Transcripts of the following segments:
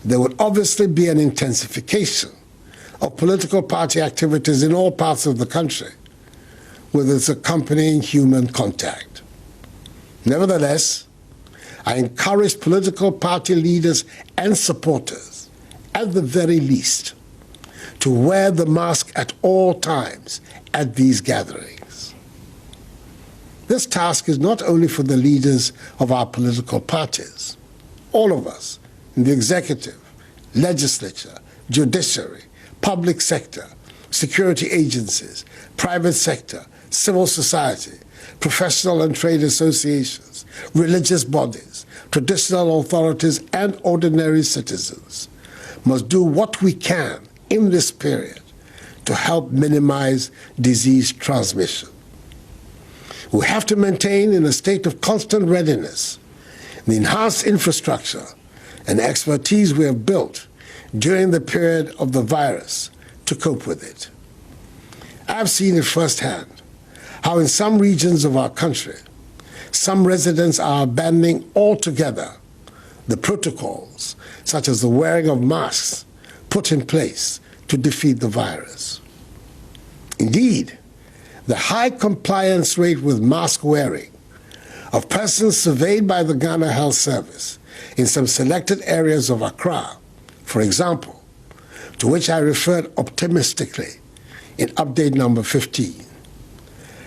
there would obviously be an intensification of political party activities in all parts of the country, with its accompanying human contact. Nevertheless, I encourage political party leaders and supporters, at the very least, to wear the mask at all times at these gatherings. This task is not only for the leaders of our political parties. All of us in the executive, legislature, judiciary, public sector, security agencies, private sector, civil society, professional and trade associations, religious bodies, traditional authorities, and ordinary citizens must do what we can in this period to help minimize disease transmission. We have to maintain in a state of constant readiness the enhanced infrastructure and expertise we have built during the period of the virus to cope with it. I've seen it firsthand how in some regions of our country, some residents are abandoning altogether the protocols, such as the wearing of masks, put in place to defeat the virus. Indeed, the high compliance rate with mask wearing of persons surveyed by the Ghana Health Service in some selected areas of Accra, for example, to which I referred optimistically in update number 15,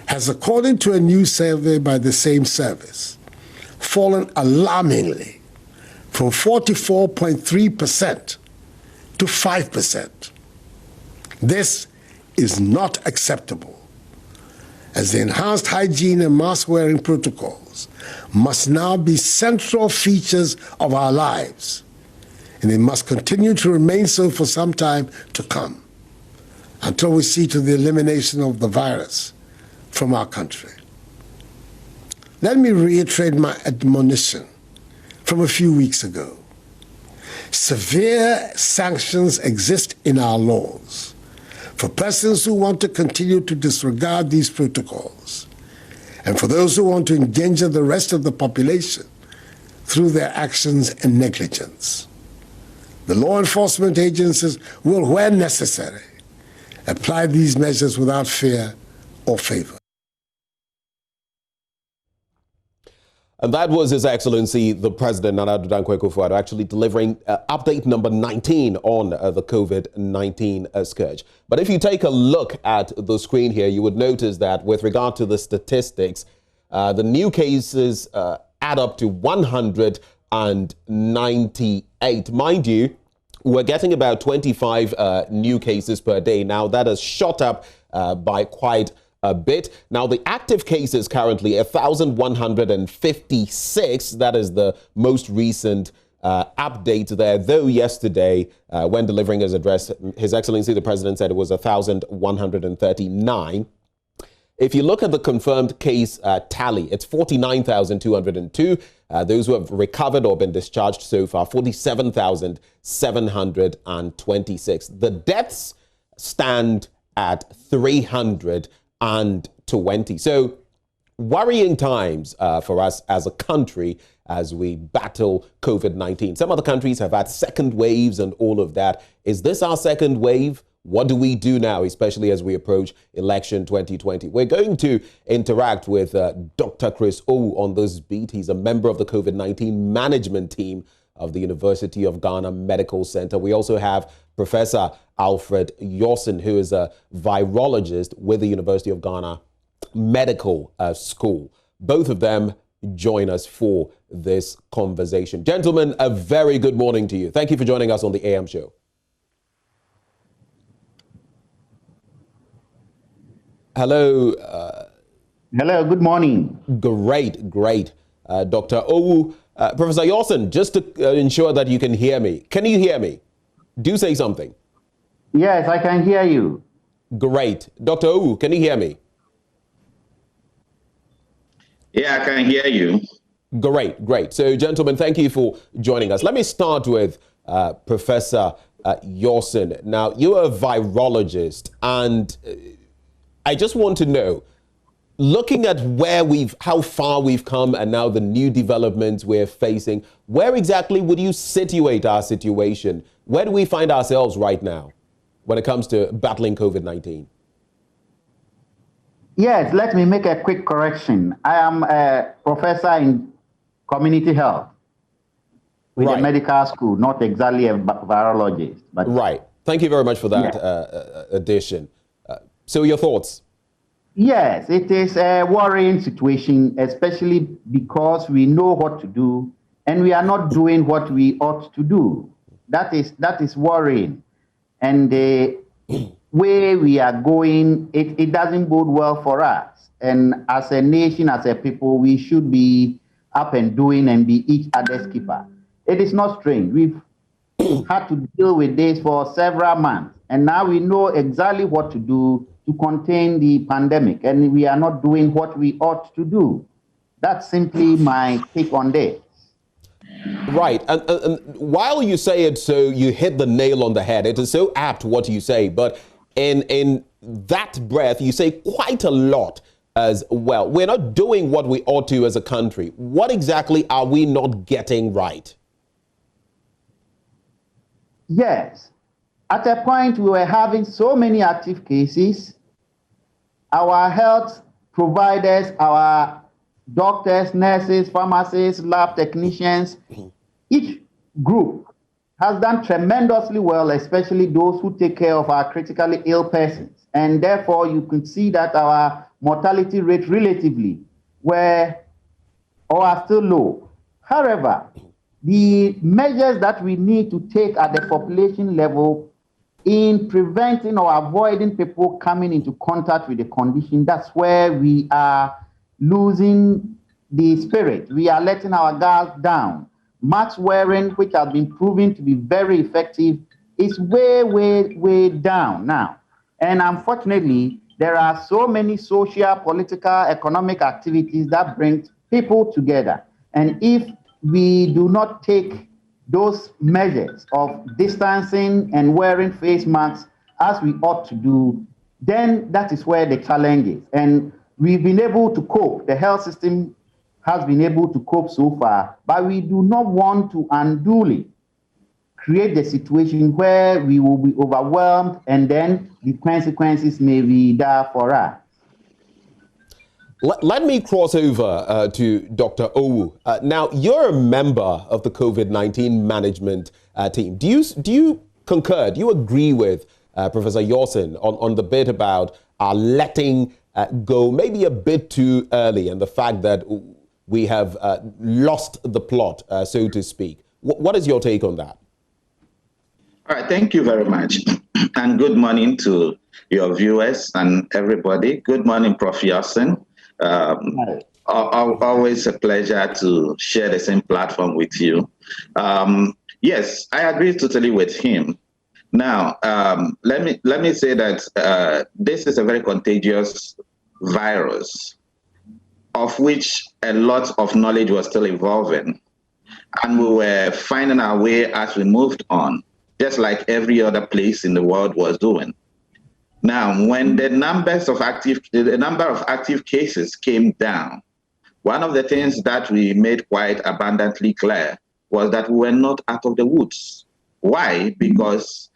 has, according to a new survey by the same service, fallen alarmingly from 44.3% to 5%. This is not acceptable, as the enhanced hygiene and mask-wearing protocols must now be central features of our lives, and they must continue to remain so for some time to come, until we see to the elimination of the virus from our country. Let me reiterate my admonition from a few weeks ago. Severe sanctions exist in our laws for persons who want to continue to disregard these protocols, and for those who want to endanger the rest of the population through their actions and negligence. The law enforcement agencies will, where necessary, apply these measures without fear or favor. And that was His Excellency, the President, Nana Addo Dankwa Akufo-Addo, actually delivering update number 19 on the COVID-19 scourge. But if you take a look at the screen here, you would notice that with regard to the statistics, the new cases add up to 198. Mind you, we're getting about 25 new cases per day. Now, that has shot up by quite a bit. Now, the active cases currently 1,156. That is the most recent update there. Though yesterday, when delivering his address, His Excellency the President said it was 1,139. If you look at the confirmed case tally, it's 49,202. Those who have recovered or been discharged so far, 47,726. The deaths stand at 320. So worrying times for us as a country as we battle COVID-19. Some other countries have had second waves and all of that. Is this our second wave? What do we do now, especially as we approach election 2020? We're going to interact with Dr. Chris Owu on this beat. He's a member of the COVID-19 management team of the University of Ghana Medical Center. We also have Professor Alfred Yorson, who is a virologist with the University of Ghana Medical School. Both of them join us for this conversation. Gentlemen, a very good morning to you. Thank you for joining us on the AM show. Hello. Hello, good morning. Great. Dr. Owu. Professor Yorson, just to ensure that you can hear me. Can you hear me? Do say something. Yes, I can hear you. Great. Dr. Owu, can you hear me? Yeah, I can hear you. Great. So, gentlemen, thank you for joining us. Let me start with Professor Yorson. Now, you're a virologist, and I just want to know, looking at how far we've come and now the new developments we're facing, where exactly would you situate our situation? Where do we find ourselves right now when it comes to battling COVID-19? Yes, let me make a quick correction. I am a professor in community health with a medical school, not exactly a virologist. But right. Thank you very much for that addition. So your thoughts? Yes, it is a worrying situation, especially because we know what to do and we are not doing what we ought to do. That is worrying. And the way we are going, it doesn't bode well for us. And as a nation, as a people, we should be up and doing and be each other's keeper. It is not strange. We've had to deal with this for several months, and now we know exactly what to do to contain the pandemic, and we are not doing what we ought to do. That's simply my take on this. Right. And while you say it so, you hit the nail on the head. It is so apt what you say, but in that breath, you say quite a lot as well. We're not doing what we ought to as a country. What exactly are we not getting right? Yes. At a point, we were having so many active cases. Our health providers, our doctors, nurses, pharmacists, lab technicians, each group has done tremendously well, especially those who take care of our critically ill persons. And therefore, you can see that our mortality rate relatively were or are still low. However, the measures that we need to take at the population level in preventing or avoiding people coming into contact with the condition, that's where we are losing the spirit. We are letting our guards down. Mask wearing, which has been proven to be very effective, is way down now. And unfortunately, there are so many social, political, economic activities that bring people together. And if we do not take those measures of distancing and wearing face masks as we ought to do, then that is where the challenge is. And we've been able to cope. The health system has been able to cope so far, but we do not want to unduly create the situation where we will be overwhelmed and then the consequences may be there for us. Let me cross over to Dr. Owu. Now, you're a member of the COVID-19 management team. Do you concur, do you agree with Professor Yorson on the bit about letting go maybe a bit too early and the fact that we have lost the plot, so to speak? What is your take on that? All right, thank you very much. And good morning to your viewers and everybody. Good morning, Prof. Yorson. Always a pleasure to share the same platform with you. Yes, I agree totally with him. Now, let me say that this is a very contagious virus, of which a lot of knowledge was still evolving, and we were finding our way as we moved on, just like every other place in the world was doing. Now, when the number of active cases came down, one of the things that we made quite abundantly clear was that we were not out of the woods. Why? Because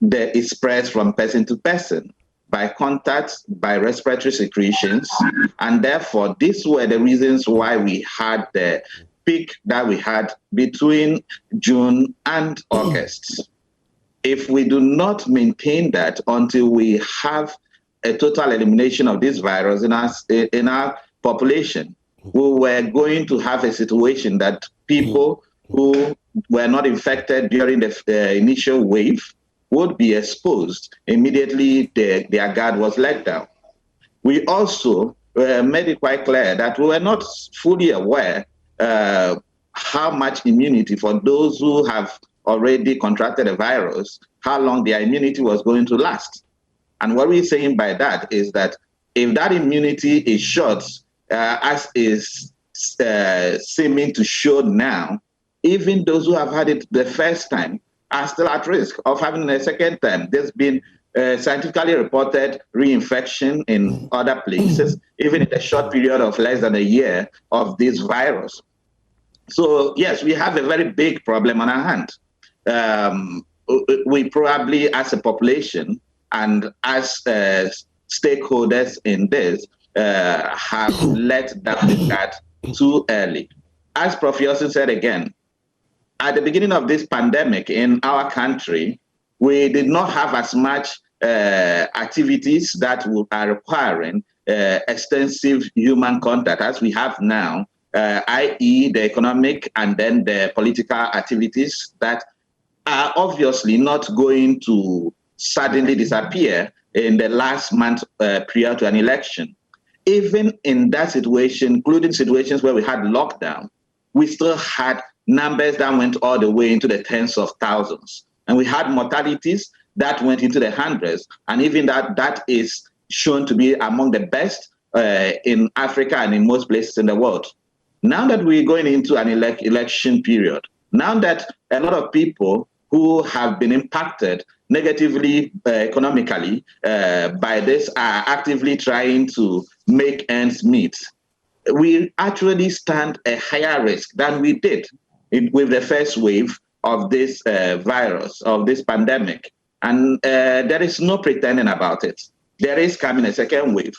it spreads from person to person, by contact, by respiratory secretions, and therefore these were the reasons why we had the peak that we had between June and August. If we do not maintain that until we have a total elimination of this virus in our population, we were going to have a situation that people who were not infected during the initial wave would be exposed immediately their guard was let down. We also made it quite clear that we were not fully aware how much immunity for those who have already contracted a virus, how long their immunity was going to last. And what we're saying by that is that if that immunity is short, as is seeming to show now, even those who have had it the first time are still at risk of having it a second time. There's been scientifically reported reinfection in other places, even in a short period of less than a year of this virus. So yes, we have a very big problem on our hand. We probably, as a population and as stakeholders in this, have let down the guard too early. As Prof. Yosin said again, at the beginning of this pandemic in our country, we did not have as much activities that are requiring extensive human contact as we have now, i.e. the economic and then the political activities that are obviously not going to suddenly disappear in the last month prior to an election. Even in that situation, including situations where we had lockdown, we still had numbers that went all the way into the tens of thousands. And we had mortalities that went into the hundreds. And even that is shown to be among the best in Africa and in most places in the world. Now that we're going into an election period, now that a lot of people who have been impacted negatively economically by this are actively trying to make ends meet, we actually stand a higher risk than we did with the first wave of this virus, of this pandemic. And there is no pretending about it. There is coming a second wave.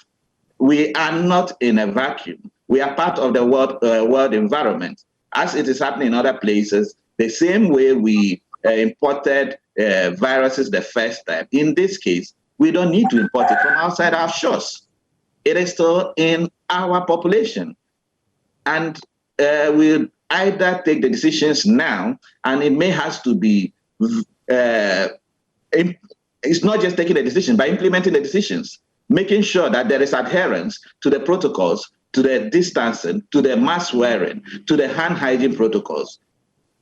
We are not in a vacuum. We are part of the world environment. As it is happening in other places, the same way we imported viruses the first time. In this case, we don't need to import it from outside our shores. It is still in our population. And we'll either take the decisions now, and it may have to be, it's not just taking the decision, but implementing the decisions, making sure that there is adherence to the protocols, to the distancing, to the mask wearing, to the hand hygiene protocols,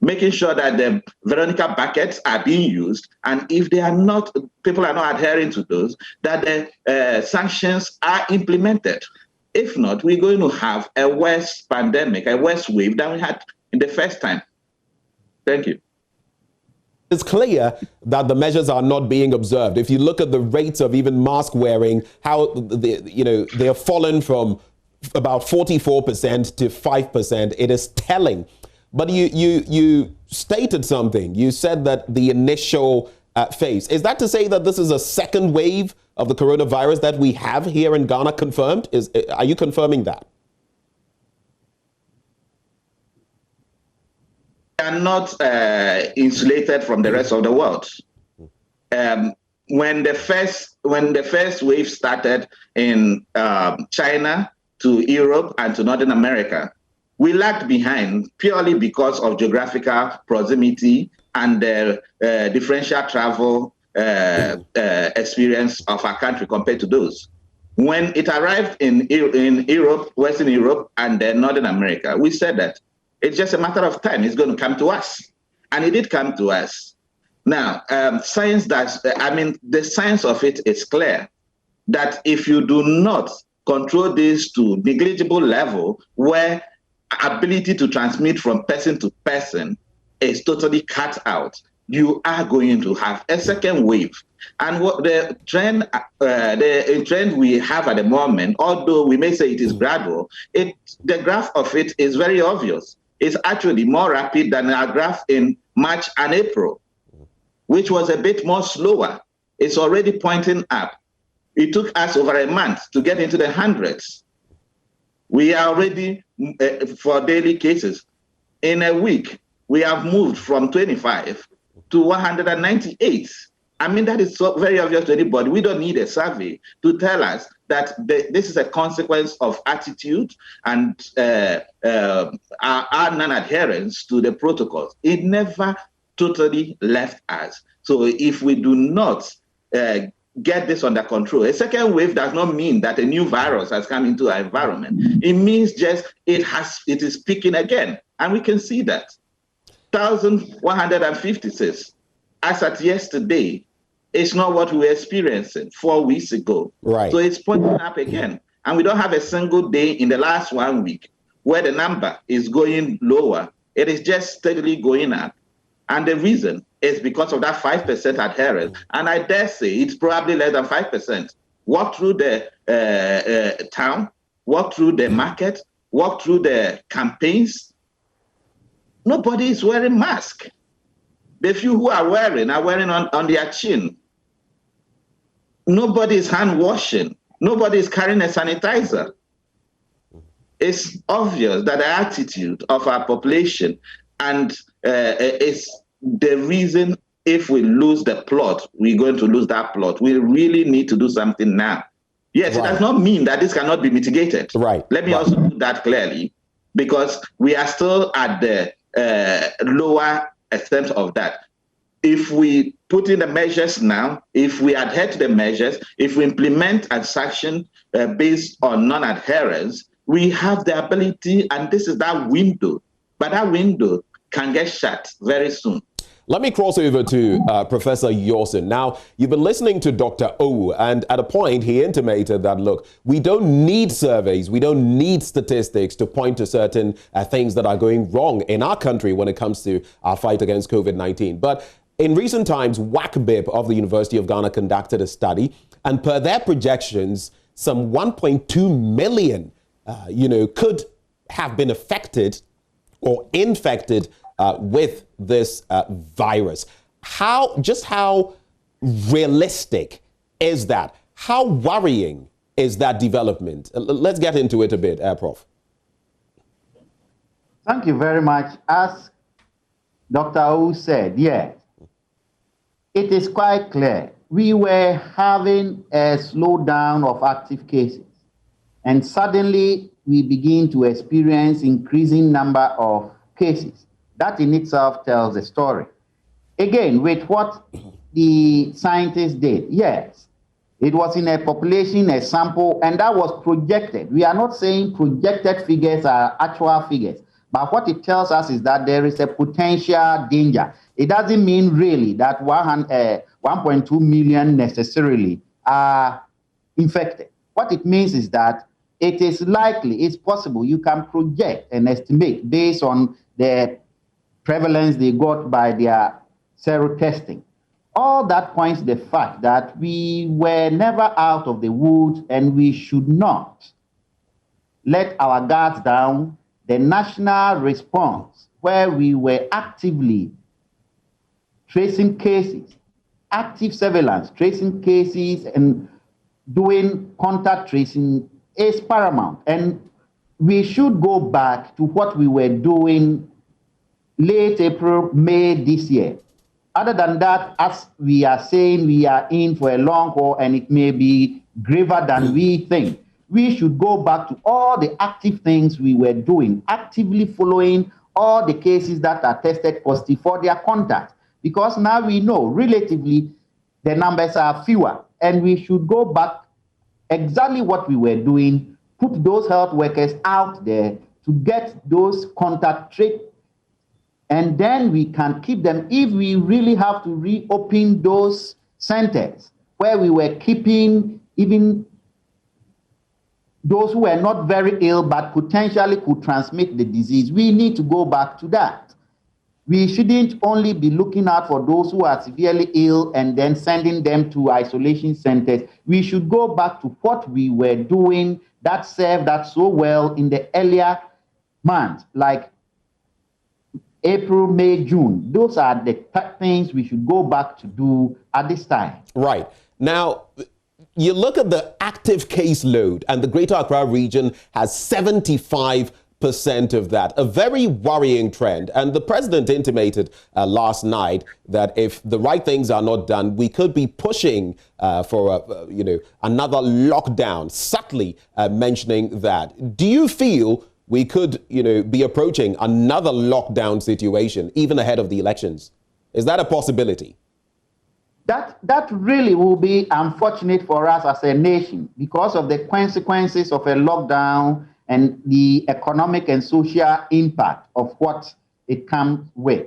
making sure that the Veronica buckets are being used, and if they are not, people are not adhering to those, that the sanctions are implemented. If not, we're going to have a worse pandemic, a worse wave than we had in the first time. Thank you. It's clear that the measures are not being observed. If you look at the rates of even mask wearing, how they have fallen from about 44% to 5%, it is telling. But you stated something. You said that the initial phase, is that to say that this is a second wave of the coronavirus that we have here in Ghana confirmed? Are you confirming that? We are not insulated from the rest of the world. When the first wave started in China to Europe and to Northern America, we lagged behind purely because of geographical proximity and the differential travel experience of our country compared to those. When it arrived in Europe, Western Europe, and then Northern America, we said that it's just a matter of time. It's going to come to us. And it did come to us. Now, the science of it is clear that if you do not control this to negligible level where ability to transmit from person to person is totally cut out, you are going to have a second wave. And what the trend we have at the moment, although we may say it is gradual, the graph of it is very obvious. It's actually more rapid than our graph in March and April, which was a bit more slower. It's already pointing up. It took us over a month to get into the hundreds. We are already, for daily cases, in a week, we have moved from 25 to 198. I mean, that is so very obvious to anybody. We don't need a survey to tell us that this is a consequence of attitude and our non-adherence to the protocols. It never totally left us. So if we do not get this under control, a second wave does not mean that a new virus has come into our environment. It means just it is peaking again. And we can see that. 1,156 as at yesterday. It's not what we were experiencing 4 weeks ago. Right. So it's pointing up again. And we don't have a single day in the last 1 week where the number is going lower. It is just steadily going up. And the reason is because of that 5% adherence. And I dare say it's probably less than 5%. Walk through the town, walk through the market, walk through the campaigns. Nobody is wearing mask. The few who are wearing on their chin. Nobody is hand washing. Nobody is carrying a sanitizer. It's obvious that the attitude of our population and is the reason if we lose the plot, we're going to lose that plot. We really need to do something now. Yes, It does not mean that this cannot be mitigated. Let me also put that clearly, because we are still at the lower extent of that. If we put in the measures now, if we adhere to the measures, if we implement a sanction based on non-adherence, we have the ability, and this is that window, but that window can get shut very soon. Let me cross over to Professor Yorson. Now, you've been listening to Dr. O, and at a point he intimated that, look, we don't need surveys, we don't need statistics to point to certain things that are going wrong in our country when it comes to our fight against COVID-19. But in recent times, WACBIP of the University of Ghana conducted a study, and per their projections, some 1.2 million could have been affected or infected with this virus. How realistic is that? How worrying is that development? Let's get into it a bit, Prof. Thank you very much. As Dr. Wu said, yes, it is quite clear. We were having a slowdown of active cases, and suddenly we begin to experience increasing number of cases. That in itself tells a story. Again, with what the scientists did, yes, it was in a population, a sample, and that was projected. We are not saying projected figures are actual figures, but what it tells us is that there is a potential danger. It doesn't mean really that 1.2 million necessarily are infected. What it means is that it is likely, it's possible, you can project and estimate based on the prevalence they got by their serotesting. All that points to the fact that we were never out of the woods, and we should not let our guards down. The national response, where we were actively tracing cases, active surveillance, tracing cases and doing contact tracing, is paramount. And we should go back to what we were doing late April, May this year. Other than that, as we are saying, we are in for a long haul, and it may be graver than we think. We should go back to all the active things we were doing, actively following all the cases that are tested positive for their contact. Because now we know, relatively, the numbers are fewer, and we should go back exactly what we were doing, put those health workers out there to get those contact traced, and then we can keep them. If we really have to reopen those centers where we were keeping even those who were not very ill but potentially could transmit the disease, we need to go back to that. We shouldn't only be looking out for those who are severely ill and then sending them to isolation centers. We should go back to what we were doing that served us so well in the earlier months, like April, May, June. Those are the things we should go back to do at this time. Right. Now, you look at the active caseload, and the Greater Accra region has 75% of that, a very worrying trend. And the president intimated last night that if the right things are not done, we could be pushing for another lockdown, subtly mentioning that. Do you feel we could be approaching another lockdown situation even ahead of the elections? Is that a possibility? That really will be unfortunate for us as a nation because of the consequences of a lockdown and the economic and social impact of what it comes with.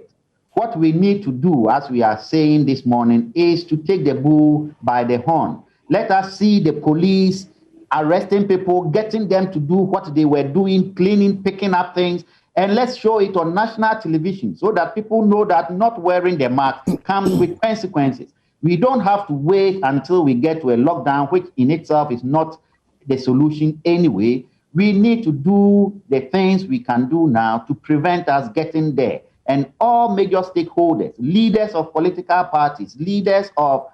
What we need to do, as we are saying this morning, is to take the bull by the horn. Let us see the police arresting people, getting them to do what they were doing, cleaning, picking up things, And let's show it on national television so that people know that not wearing the mask comes with consequences. We don't have to wait until we get to a lockdown, which in itself is not the solution anyway. We need to do the things we can do now to prevent us getting there. And all major stakeholders, leaders of political parties, leaders of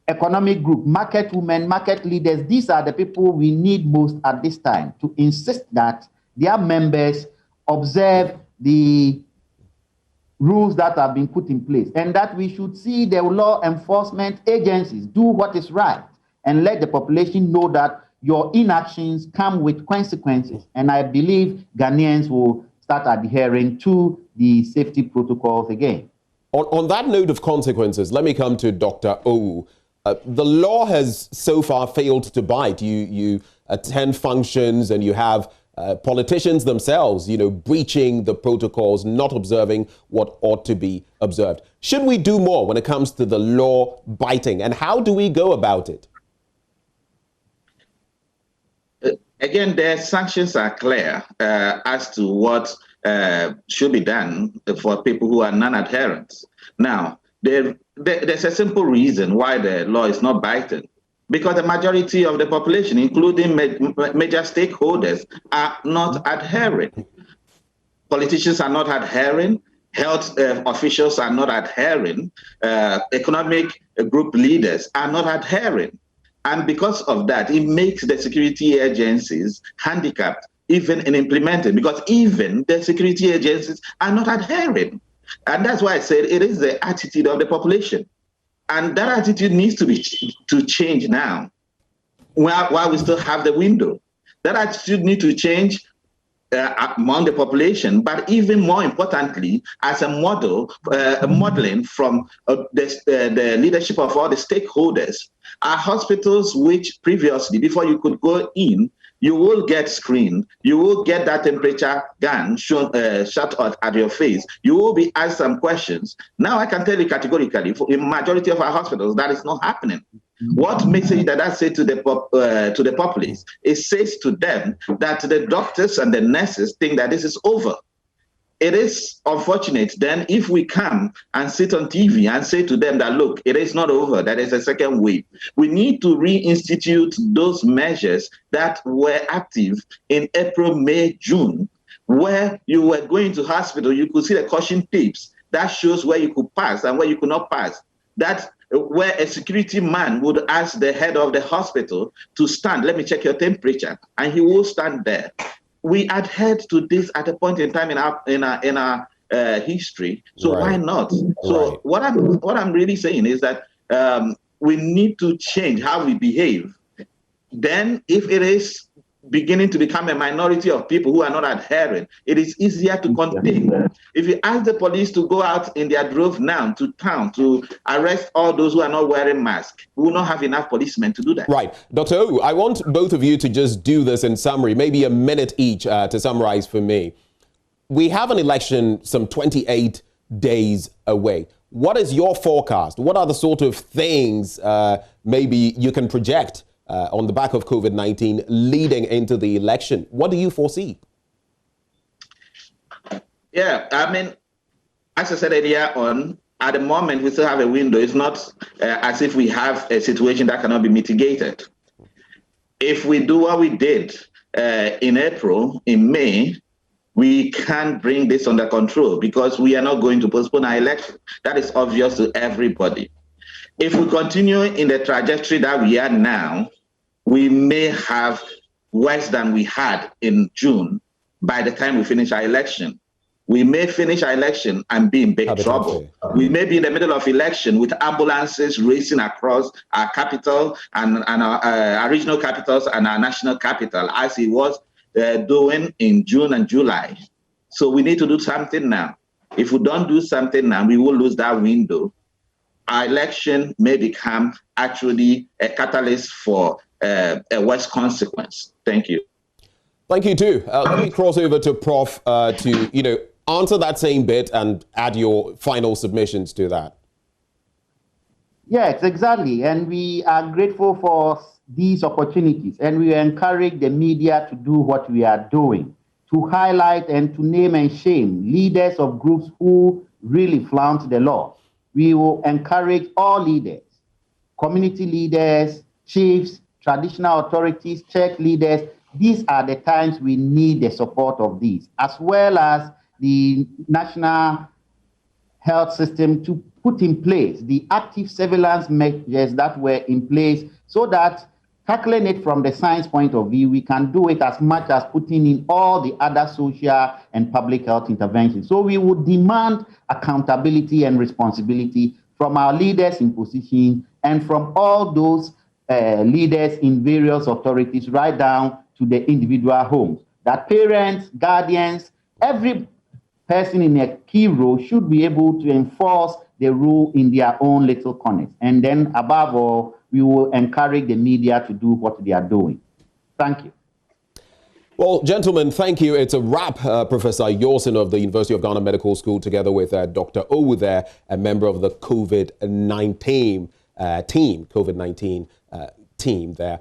economic group, market women, market leaders, these are the people we need most at this time to insist that their members observe the rules that have been put in place, and that we should see the law enforcement agencies do what is right and let the population know that your inactions come with consequences. And I believe Ghanaians will start adhering to the safety protocols again. On that note of consequences, let me come to Dr. O. The law has so far failed to bite. You attend functions and you have politicians themselves, breaching the protocols, not observing what ought to be observed. Should we do more when it comes to the law biting? And how do we go about it? Again, their sanctions are clear as to what should be done for people who are non-adherents. Now, there's a simple reason why the law is not biting. Because the majority of the population, including major stakeholders, are not adhering. Politicians are not adhering. Health officials are not adhering. Economic group leaders are not adhering. And because of that, it makes the security agencies handicapped even in implementing, because even the security agencies are not adhering. And that's why I said it is the attitude of the population. And that attitude needs to change now, while we still have the window. That attitude needs to change among the population, but even more importantly, as a model, modeling from the leadership of all the stakeholders. Our hospitals, which previously, before you could go in, you will get screened. You will get that temperature gun shot at your face. You will be asked some questions. Now I can tell you categorically, for in majority of our hospitals, that is not happening. What makes it that I say to the populace? It says to them that the doctors and the nurses think that this is over. It is unfortunate then if we come and sit on TV and say to them that, look, it is not over, that is a second wave. We need to reinstitute those measures that were active in April, May, June, where you were going to hospital, you could see the caution tapes that shows where you could pass and where you could not pass. That where a security man would ask the head of the hospital to stand, let me check your temperature, and he will stand there. We adhered to this at a point in time in our history, so why not? So what I'm really saying is that we need to change how we behave. Then, if it is beginning to become a minority of people who are not adhering, it is easier to contain. If you ask the police to go out in their drove now to town to arrest all those who are not wearing masks, we will not have enough policemen to do that. Right. Dr. O, I want both of you to just do this in summary, maybe a minute each to summarize for me. We have an election some 28 days away. What is your forecast? What are the sort of things maybe you can project on the back of COVID-19 leading into the election? What do you foresee? Yeah, I mean, as I said earlier on, at the moment, we still have a window. It's not as if we have a situation that cannot be mitigated. If we do what we did in April, in May, we can bring this under control because we are not going to postpone our election. That is obvious to everybody. If we continue in the trajectory that we are now, we may have worse than we had in June by the time we finish our election. We may finish our election and be in big trouble. We may be in the middle of election with ambulances racing across our capital and our regional capitals and our national capital, as it was doing in June and July. So we need to do something now. If we don't do something now, we will lose that window. Our election may become actually a catalyst for a worse consequence. Thank you. Thank you too. Let me cross over to Prof to answer that same bit and add your final submissions to that. Yes, exactly. And we are grateful for these opportunities, and we encourage the media to do what we are doing to highlight and to name and shame leaders of groups who really flout the law. We will encourage all leaders, community leaders, chiefs, traditional authorities, church leaders. These are the times we need the support of these, as well as the national health system to put in place the active surveillance measures that were in place so that tackling it from the science point of view, we can do it as much as putting in all the other social and public health interventions. So we would demand accountability and responsibility from our leaders in position and from all those leaders in various authorities right down to the individual homes, that parents, guardians, every person in a key role should be able to enforce the rule in their own little corners. And then above all, we will encourage the media to do what they are doing. Thank you. Well, gentlemen, thank you. It's a wrap. Professor Yorson of the University of Ghana Medical School, together with Dr. Owu there, a member of the COVID-19 team there.